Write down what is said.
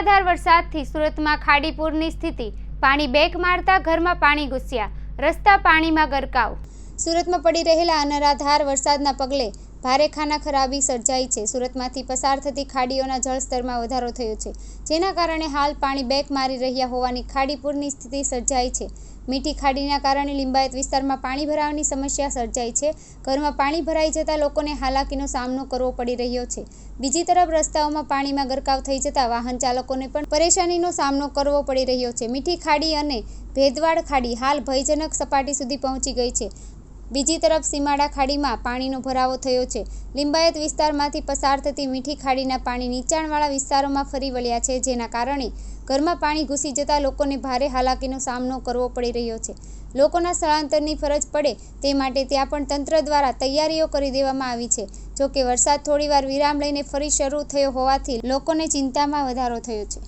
અનરાધાર વરસાદથી સુરતમાં ખાડીપુરની સ્થિતિ। પાણી બેક મારતા ઘરમાં પાણી ઘૂસ્યા, રસ્તા પાણીમાં ગરકાવ। સુરતમાં પડી રહેલા અનરાધાર વરસાદના પગલે ભારે ખાનાખરાબી સર્જાઈ છે। સુરતમાંથી પસાર થતી ખાડીઓના જળસ્તરમાં વધારો થયો છે, જેના કારણે હાલ પાણી બેક મારી રહ્યા હોવાની ખાડીપુરની સ્થિતિ સર્જાઈ છે। મીઠી ખાડીના કારણે લિંબાયત વિસ્તારમાં પાણી ભરાવાની સમસ્યા સર્જાઈ છે। ઘરમાં પાણી ભરાઈ જતા લોકોને હાલાકીનો સામનો કરવો પડી રહ્યો છે। બીજી તરફ રસ્તાઓમાં પાણીમાં ગરકાવ થઈ જતા વાહન ચાલકોને પણ પરેશાનીનો સામનો કરવો પડી રહ્યો છે। મીઠી ખાડી અને ભેદવાડ ખાડી હાલ ભયજનક સપાટી સુધી પહોંચી ગઈ છે। બીજી તરફ સીમાડા ખાડીમાં પાણીનો ભરાવો થયો છે। લિંબાયત વિસ્તારમાંથી પસાર થતી મીઠી ખાડીના પાણી નીચાણવાળા વિસ્તારોમાં ફરી વળ્યા છે, જેના કારણે ઘરમાં પાણી ઘૂસી જતા લોકોને ભારે હાલાકીનો સામનો કરવો પડી રહ્યો છે। લોકોના સ્થળાંતરની ફરજ પડે તે માટે ત્યાં પણ તંત્ર દ્વારા તૈયારીઓ કરી દેવામાં આવી છે। જોકે વરસાદ થોડીવાર વિરામ લઈને ફરી શરૂ થયો હોવાથી લોકોને ચિંતામાં વધારો થયો છે।